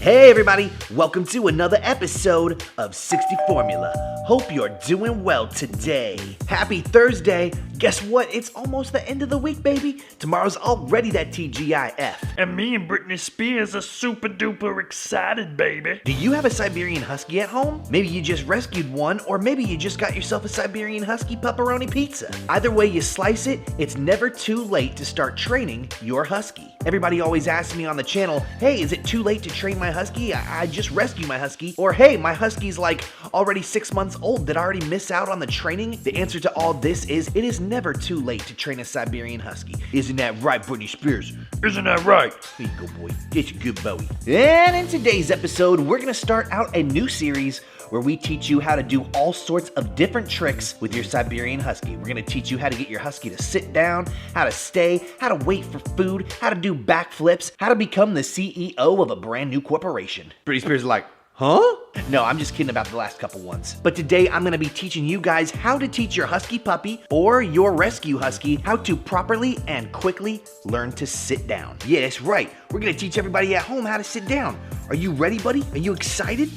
Hey everybody, welcome to another episode of 60 Formula. Hope you're doing well today. Happy Thursday. Guess what? It's almost the end of the week, baby. Tomorrow's already that TGIF. And me and Britney Spears are super duper excited, baby. Do you have a Siberian Husky at home? Maybe you just rescued one, or maybe you just got yourself a Siberian Husky pepperoni pizza. Either way you slice it, it's never too late to start training your Husky. Everybody always asks me on the channel, hey, is it too late to train my Husky? I just rescued my Husky. Or hey, my Husky's like already 6 months old. Did I already miss out on the training? The answer to all this is, it is never too late to train a Siberian Husky. Isn't that right, Britney Spears? Isn't that right? Here you go, boy. Get your good Bowie. And in today's episode, we're gonna start out a new series where we teach you how to do all sorts of different tricks with your Siberian Husky. We're gonna teach you how to get your Husky to sit down, how to stay, how to wait for food, how to do backflips, how to become the CEO of a brand new corporation. Britney Spears is like, huh? No, I'm just kidding about the last couple ones. But today I'm gonna be teaching you guys how to teach your Husky puppy or your rescue Husky how to properly and quickly learn to sit down. Yeah, that's right. We're gonna teach everybody at home how to sit down. Are you ready, buddy? Are you excited?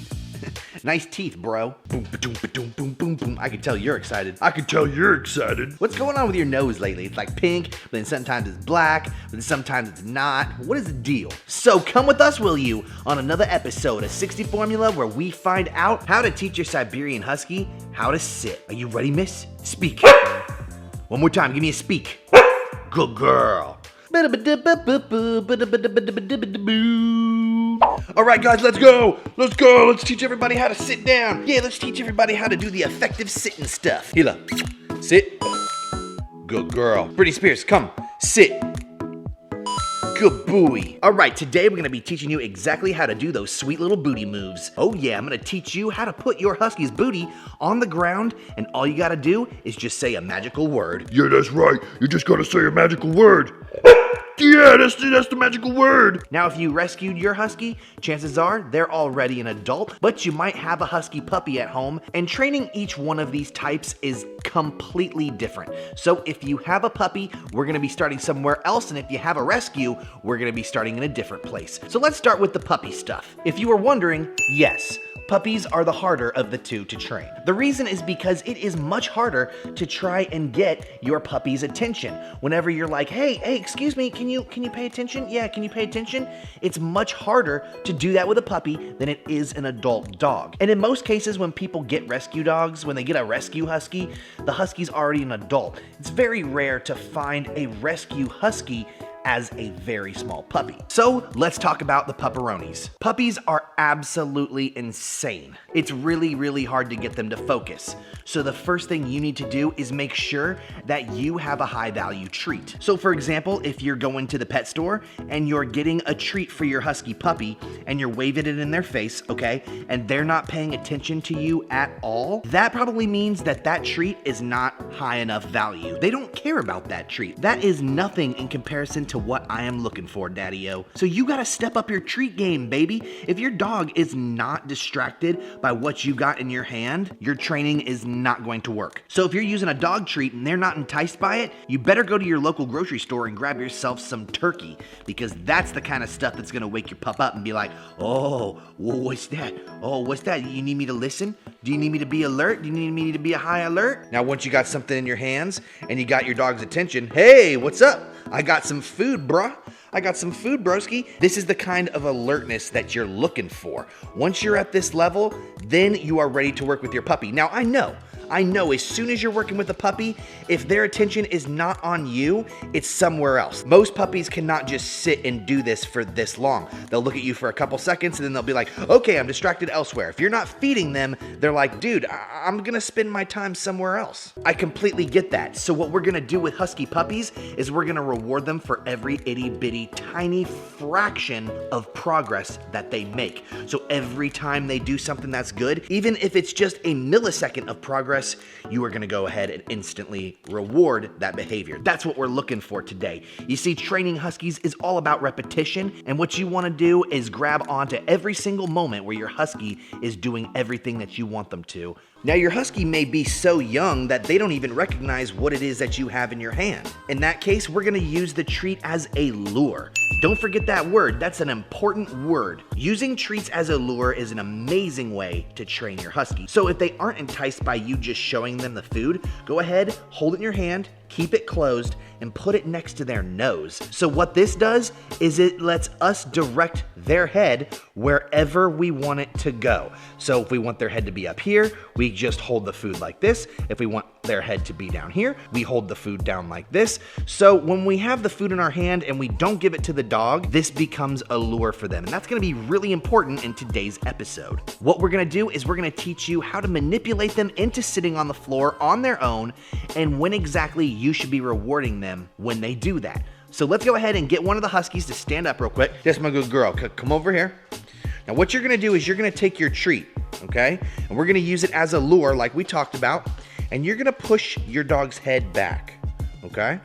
Nice teeth, bro. Boom, ba-doom, ba-doom, boom, boom, boom. I can tell you're excited. I can tell you're excited. What's going on with your nose lately? It's like pink, but then sometimes it's black, but then sometimes it's not. What is the deal? So come with us, will you, on another episode of 60 Formula where we find out how to teach your Siberian Husky how to sit. Are you ready, miss? Speak. One more time, give me a speak. Good girl. All right, guys, let's go. Let's go. Let's teach everybody how to sit down. Yeah, let's teach everybody how to do the effective sitting stuff. Hila, sit. Good girl. Britney Spears, come. Sit. Good booey. All right, today we're gonna be teaching you exactly how to do those sweet little booty moves. Oh yeah, I'm gonna teach you how to put your Husky's booty on the ground, and all you gotta do is just say a magical word. Yeah, that's right. You just gotta say a magical word. Yeah, that's the magical word. Now, if you rescued your Husky, chances are they're already an adult, but you might have a Husky puppy at home, and training each one of these types is completely different. So if you have a puppy, we're gonna be starting somewhere else, and if you have a rescue, we're gonna be starting in a different place. So let's start with the puppy stuff. If you were wondering, yes, puppies are the harder of the two to train. The reason is because it is much harder to try and get your puppy's attention. Whenever you're like, hey, excuse me, can you pay attention? Yeah, can you pay attention? It's much harder to do that with a puppy than it is an adult dog. And in most cases, when people get rescue dogs, when they get a rescue Husky, the Husky's already an adult. It's very rare to find a rescue Husky as a very small puppy. So let's talk about the pupperonis. Puppies are absolutely insane. It's really, really hard to get them to focus. So the first thing you need to do is make sure that you have a high value treat. So for example, if you're going to the pet store and you're getting a treat for your Husky puppy and you're waving it in their face, okay, and they're not paying attention to you at all, that probably means that that treat is not high enough value. They don't care about that treat. That is nothing in comparison to what I am looking for, Daddy-O. So you gotta step up your treat game, baby. If your dog is not distracted by what you got in your hand, your training is not going to work. So if you're using a dog treat and they're not enticed by it, you better go to your local grocery store and grab yourself some turkey, because that's the kind of stuff that's gonna wake your pup up and be like, oh, what's that? Oh, what's that? You need me to listen? Do you need me to be alert? Do you need me to be a high alert? Now, once you got something in your hands and you got your dog's attention, hey, what's up? I got some food, bruh. I got some food, broski. This is the kind of alertness that you're looking for. Once you're at this level, then you are ready to work with your puppy. Now, I know as soon as you're working with a puppy, if their attention is not on you, it's somewhere else. Most puppies cannot just sit and do this for this long. They'll look at you for a couple seconds and then they'll be like, okay, I'm distracted elsewhere. If you're not feeding them, they're like, dude, I'm gonna spend my time somewhere else. I completely get that. So what we're gonna do with Husky puppies is we're gonna reward them for every itty bitty tiny fraction of progress that they make. So every time they do something that's good, even if it's just a millisecond of progress, you are gonna go ahead and instantly reward that behavior. That's what we're looking for today. You see, training Huskies is all about repetition, and what you wanna do is grab onto every single moment where your Husky is doing everything that you want them to Now your Husky may be so young that they don't even recognize what it is that you have in your hand. In that case, we're gonna use the treat as a lure. Don't forget that word, that's an important word. Using treats as a lure is an amazing way to train your Husky. So if they aren't enticed by you just showing them the food, go ahead, hold it in your hand, keep it closed, and put it next to their nose. So what this does is it lets us direct their head wherever we want it to go. So if we want their head to be up here, we just hold the food like this. If we want their head to be down here, we hold the food down like this. So when we have the food in our hand and we don't give it to the dog, this becomes a lure for them. And that's gonna be really important in today's episode. What we're gonna do is we're gonna teach you how to manipulate them into sitting on the floor on their own and when exactly you should be rewarding them when they do that. So let's go ahead and get one of the Huskies to stand up real quick. That's my good girl, come over here. Now what you're gonna do is you're gonna take your treat, okay? And we're gonna use it as a lure like we talked about, and you're gonna push your dog's head back, okay?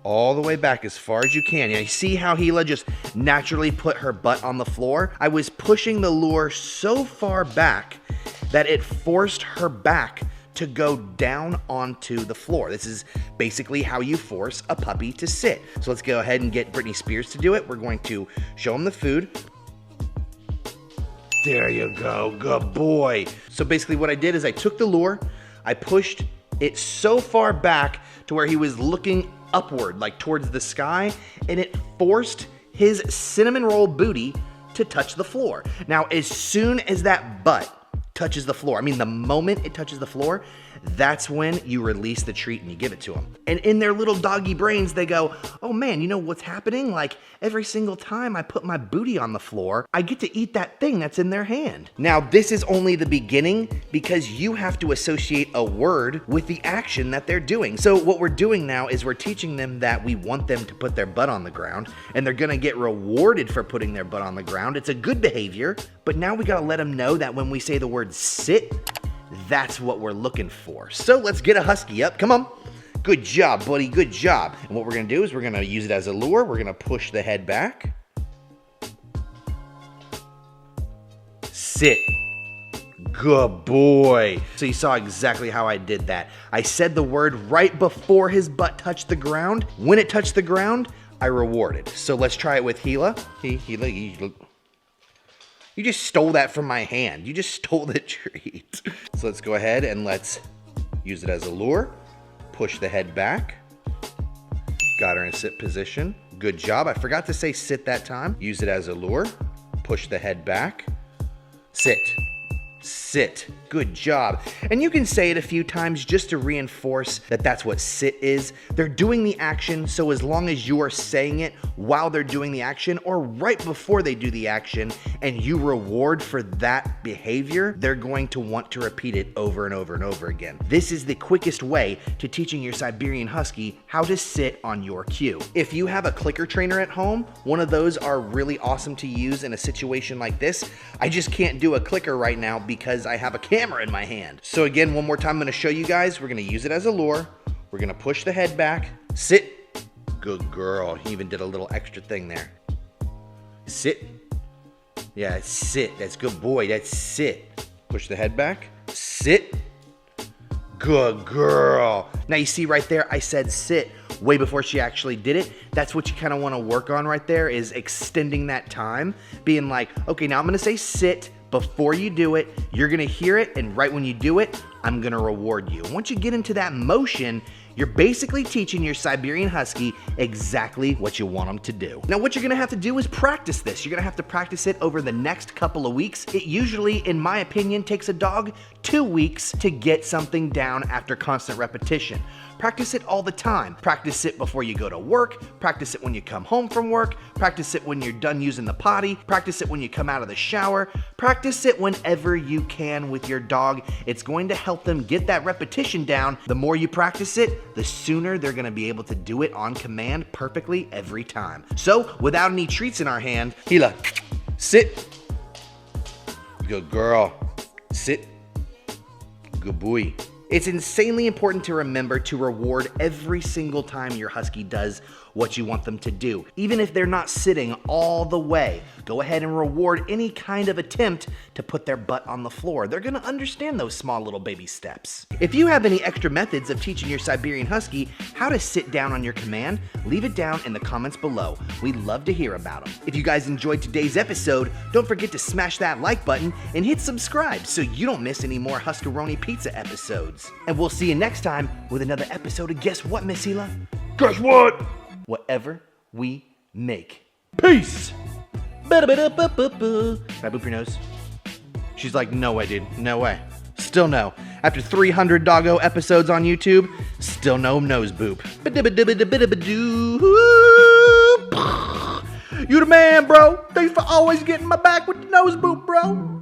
All the way back as far as you can. You see how Gila just naturally put her butt on the floor? I was pushing the lure so far back that it forced her back to go down onto the floor. This is basically how you force a puppy to sit. So let's go ahead and get Britney Spears to do it. We're going to show him the food. There you go, good boy. So basically what I did is I took the lure, I pushed it so far back to where he was looking upward, like towards the sky, and it forced his cinnamon roll booty to touch the floor. Now, as soon as that butt touches the floor, I mean, the moment it touches the floor, that's when you release the treat and you give it to them. And in their little doggy brains, they go, oh man, you know what's happening? Like every single time I put my booty on the floor, I get to eat that thing that's in their hand. Now, this is only the beginning because you have to associate a word with the action that they're doing. So what we're doing now is we're teaching them that we want them to put their butt on the ground and they're gonna get rewarded for putting their butt on the ground. It's a good behavior, but now we gotta let them know that when we say the word sit, that's what we're looking for. So let's get a Husky up. Come on. Good job, buddy. Good job. And what we're going to do is we're going to use it as a lure. We're going to push the head back. Sit. Good boy. So you saw exactly how I did that. I said the word right before his butt touched the ground. When it touched the ground, I rewarded. So let's try it with Gila. Gila. You just stole that from my hand. You just stole the treat. So let's go ahead and let's use it as a lure. Push the head back. Got her in sit position. Good job. I forgot to say sit that time. Use it as a lure. Push the head back. Sit. Sit. Good job. And you can say it a few times just to reinforce that that's what sit is. They're doing the action, so as long as you are saying it while they're doing the action or right before they do the action and you reward for that behavior, they're going to want to repeat it over and over and over again. This is the quickest way to teaching your Siberian Husky how to sit on your cue. If you have a clicker trainer at home, one of those are really awesome to use in a situation like this. I just can't do a clicker right now because I have a camera in my hand. So again, one more time, I'm gonna show you guys. We're gonna use it as a lure. We're gonna push the head back. Sit. Good girl. He even did a little extra thing there. Sit. Yeah, sit. That's good boy. That's sit. Push the head back. Sit. Good girl. Now you see right there, I said sit way before she actually did it. That's what you kind of want to work on right there, is extending that time. Being like, okay, now I'm going to say sit before you do it. You're going to hear it, and right when you do it, I'm going to reward you. Once you get into that motion, you're basically teaching your Siberian Husky exactly what you want them to do. Now, what you're gonna have to do is practice this. You're gonna have to practice it over the next couple of weeks. It usually, in my opinion, takes a dog 2 weeks to get something down after constant repetition. Practice it all the time. Practice it before you go to work. Practice it when you come home from work. Practice it when you're done using the potty. Practice it when you come out of the shower. Practice it whenever you can with your dog. It's going to help them get that repetition down. The more you practice it, the sooner they're gonna be able to do it on command perfectly every time. So, without any treats in our hand, Gila, sit. Good girl. Sit. Good boy. It's insanely important to remember to reward every single time your Husky does what you want them to do. Even if they're not sitting all the way, go ahead and reward any kind of attempt to put their butt on the floor. They're gonna understand those small little baby steps. If you have any extra methods of teaching your Siberian Husky how to sit down on your command, leave it down in the comments below. We'd love to hear about them. If you guys enjoyed today's episode, don't forget to smash that like button and hit subscribe so you don't miss any more Huskaroni Pizza episodes. And we'll see you next time with another episode of Guess What, Miss Hila? Guess what? Whatever we make. Peace. Ba-da-ba-da-ba-ba-ba. Can I boop your nose? She's like, no way, dude. No way. Still no. After 300 doggo episodes on YouTube, still no nose boop. You the man, bro. Thanks for always getting my back with the nose boop, bro.